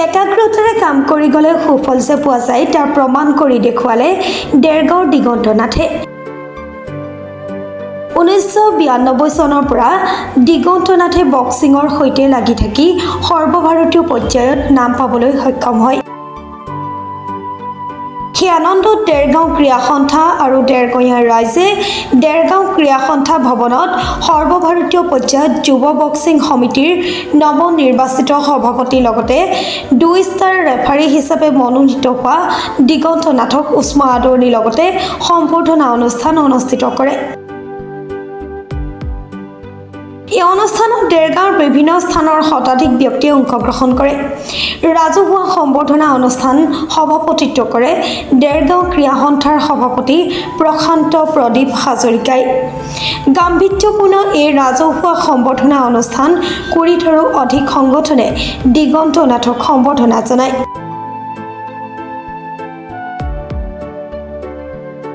একাগ্ৰতাৰে কাম কৰি গ'লে সুফল যে পোৱা যায় তাৰ প্ৰমাণ কৰি দেখুৱালে দেৰগাঁৱৰ দিগন্ত নাথে। 1992 চনৰ পৰা দিগন্ত নাথে বক্সিঙৰ সৈতে লাগি থাকি সৰ্বভাৰতীয় পৰ্যায়ত নাম পাবলৈ সক্ষম হয়। সেই আনন্দত দেৰগাঁও ক্ৰীড়া সন্থা আৰু দেৰগাঁৱৰ ৰাইজে দেৰগাঁও ক্ৰীড়া সন্থা ভৱনত সৰ্বভাৰতীয় পৰ্যায়ত যুৱ বক্সিং সমিতিৰ নৱনিৰ্বাচিত সভাপতিৰ লগতে 2 ষ্টাৰ ৰেফাৰী হিচাপে মনোনীত হোৱা দিগন্ত নাথক উষ্ম আদৰণিৰ লগতে সম্বৰ্ধনা অনুষ্ঠান অনুষ্ঠিত কৰে। এই অনুষ্ঠানত দেৰগাঁৱৰ বিভিন্ন স্থানৰ শতাধিক ব্যক্তিয়ে অংশগ্ৰহণ কৰে। ৰাজহুৱা সম্বৰ্ধনা অনুষ্ঠান সভাপতিত্ব কৰে দেৰগাঁও ক্ৰীড়া সন্থাৰ সভাপতি প্ৰশান্ত প্ৰদীপ হাজৰিকাই। গাম্ভীৰ্যপূৰ্ণ এই ৰাজহুৱা সম্বৰ্ধনা অনুষ্ঠান 20টাৰো অধিক সংগঠনে দিগন্ত নাথক সম্বৰ্ধনা জনায়।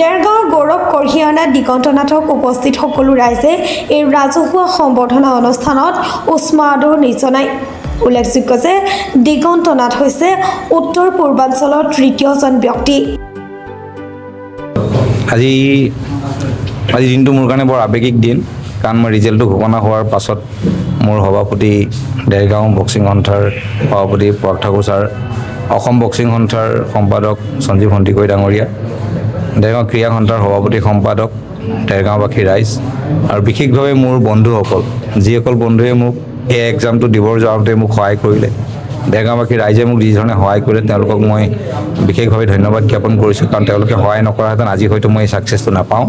দেৰগাঁৱৰ গৌৰৱ কঢ়িয়াই অনা দিগন্ত নাথক উপস্থিত সকলো ৰাইজে এই ৰাজহুৱা সম্বৰ্ধনা অনুষ্ঠানত উষ্ম আদৰণি জনায়। উল্লেখযোগ্য যে দিগন্ত নাথ হৈছে উত্তৰ পূৰ্বাঞ্চলৰ তৃতীয়জন ব্যক্তি। আজি দিনটো মোৰ কাৰণে বৰ আৱেগিক দিন, কাৰণ মই ৰিজাল্টটো ঘোষণা হোৱাৰ পাছত মোৰ সভাপতি দেৰগাঁও বক্সিং সন্থাৰ সভাপতি পৰাগ ঠাকুৰ ছাৰ, অসম বক্সিং সন্থাৰ সম্পাদক সঞ্জীৱ সন্দিকৈ ডাঙৰীয়া, দেৰগাঁও ক্ৰীড়া সন্থাৰ সভাপতি সম্পাদক, দেৰগাঁওবাসী ৰাইজ আৰু বিশেষভাৱে মোৰ বন্ধুসকল, যিসকল বন্ধুৱে মোক এই এক্সামটো দিবৰ যাওঁতে মোক সহায় কৰিলে, দেৰগাঁওবাসী ৰাইজে মোক যিধৰণে সহায় কৰিলে তেওঁলোকক মই বিশেষভাৱে ধন্যবাদ জ্ঞাপন কৰিছোঁ। কাৰণ তেওঁলোকে সহায় নকৰাহেঁতেন আজি হয়তো মই এই ছাকচেছটো নাপাওঁ।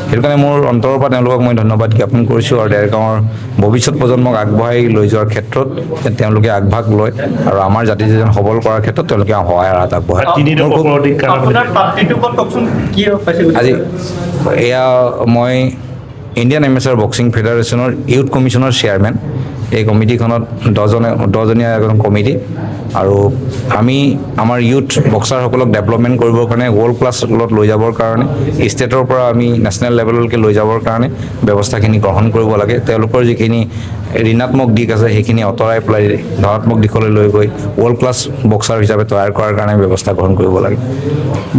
সেইটো কাৰণে মোৰ অন্তৰৰ পৰা তেওঁলোকক মই ধন্যবাদ জ্ঞাপন কৰিছোঁ আৰু দেৰগাঁৱৰ ভৱিষ্যত প্ৰজন্মক আগবঢ়াই লৈ যোৱাৰ ক্ষেত্ৰত তেওঁলোকে আগভাগ লয় আৰু আমাৰ জাতি যেন সবল কৰাৰ ক্ষেত্ৰত তেওঁলোকে সহায়ৰ হাত আগবঢ়ায়। আজি এয়া মই ইণ্ডিয়ান এমেচাৰ বক্সিং ফেডাৰেশ্যনৰ ইউথ কমিশ্যনৰ চেয়াৰমেন। এই কমিটিখনত 10জনীয়া এখন কমিটি আৰু আমি আমাৰ ইউথ বক্সাৰসকলক ডেভেলপমেণ্ট কৰিবৰ কাৰণে ৱৰ্ল্ড ক্লাছ লেভেলত লৈ যাবৰ কাৰণে ষ্টেটৰ পৰা আমি নেশ্যনেল লেভেললৈকে লৈ যাবৰ কাৰণে ব্যৱস্থাখিনি গ্ৰহণ কৰিব লাগে। তেওঁলোকৰ যিখিনি ঋণাত্মক দিশ আছে সেইখিনি আঁতৰাই পেলাই ধনাত্মক দিশলৈ লৈ গৈ ৱৰ্ল্ড ক্লাছ বক্সাৰ হিচাপে তৈয়াৰ কৰাৰ কাৰণে ব্যৱস্থা গ্ৰহণ কৰিব লাগে।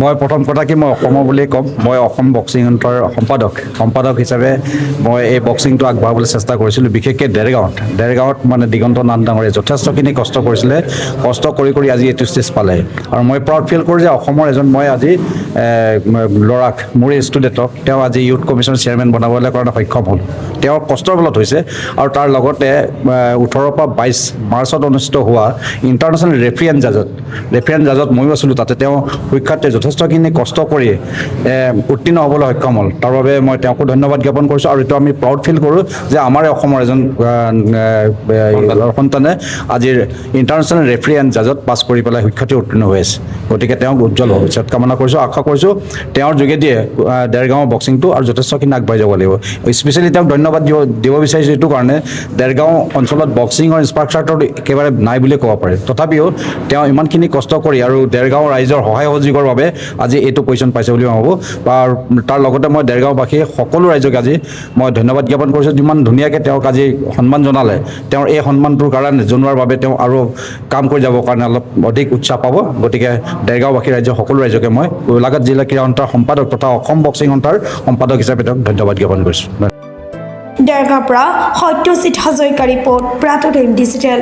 মই প্ৰথম কথা কি মই অসমৰ বুলিয়ে ক'ম, মই অসম বক্সিং সন্থাৰ সম্পাদক হিচাপে মই এই বক্সিংটো আগবঢ়াবলৈ চেষ্টা কৰিছিলোঁ। বিশেষকৈ দেৰগাঁৱত মানে দিগন্ত নাথ ডাঙৰীয়াই যথেষ্টখিনি কষ্ট কৰিছিলে, কষ্ট কৰি আজি এইটো ষ্টেজ পালে আৰু মই প্ৰাউড ফিল কৰোঁ যে অসমৰ এজন মই আজি ল'ৰাক, মোৰ ষ্টুডেণ্টক তেওঁ আজি ইউথ কমিশ্যনৰ চেয়াৰমেন বনাবলৈ কাৰণে সক্ষম হ'ল। তেওঁৰ কষ্টৰ বলত হৈছে আৰু তাৰ লগতে 18 পৰা 22 মাৰ্চত অনুষ্ঠিত হোৱা ইণ্টাৰনেশ্যনেল ৰেফাৰী জাজত ময়ো আছিলোঁ। তাতে তেওঁ সুখ্যাতে যথেষ্টখিনি কষ্ট কৰি উত্তীৰ্ণ হ'বলৈ সক্ষম হ'ল। তাৰ বাবে মই তেওঁকো ধন্যবাদ জ্ঞাপন কৰিছোঁ আৰু এইটো আমি প্ৰাউড ফিল কৰোঁ যে আমাৰ অসমৰ এজন সন্তানে আজিৰ ইণ্টাৰনেশ্যনেল ৰেফাৰী জাজত পাছ কৰি পেলাই সুখ্যাতি উত্তীৰ্ণ হৈ আছে। গতিকে তেওঁক উজ্জ্বল ভৱিষ্যত কামনা কৰিছোঁ, আশা কৰিছোঁ তেওঁৰ যোগেদিয়ে দেৰগাঁও বক্সিংটো আৰু যথেষ্টখিনি আগবাঢ়ি যাব লাগিব। স্পেচিয়েলি তেওঁক ধন্যবাদ দিব বিচাৰিছোঁ এইটো কাৰণে দেৰগাঁও অঞ্চলত বক্সিঙৰ ইনফ্ৰাষ্ট্ৰাকচাৰটো একেবাৰে নাই বুলি ক'ব পাৰে। তথাপিও তেওঁ ইমানখিনি কষ্ট কৰি আৰু দেৰগাঁও ৰাইজৰ সহায় সহযোগৰ বাবে আজি এইটো পজিশ্যন পাইছে বুলি মই ভাবোঁ। আৰু তাৰ লগতে মই দেৰগাঁওবাসী সকলো ৰাইজক আজি মই ধন্যবাদ জ্ঞাপন কৰিছোঁ। যিমান ধুনীয়াকৈ তেওঁক আজি সন্মান জনালে, তেওঁৰ এই সন্মানটোৰ কাৰণে জনোৱাৰ বাবে তেওঁ আৰু কাম কৰি যাবৰ কাৰণে অলপ অধিক উৎসাহ পাব। গতিকে দেৰগাঁওবাসী ৰাইজৰ সকলো ৰাইজকে মই গোলাঘাট জিলা ক্ৰীড়া সন্থাৰ সম্পাদক তথা অসম বক্সিং সন্থাৰ সম্পাদক হিচাপে তেওঁক ধন্যবাদ জ্ঞাপন কৰিছোঁ। দেৰগাঁৱৰ পৰা সত্যজিৎ হাজৰিকাৰ ৰিপৰ্ট, প্ৰাতঃ ডিজিটেল।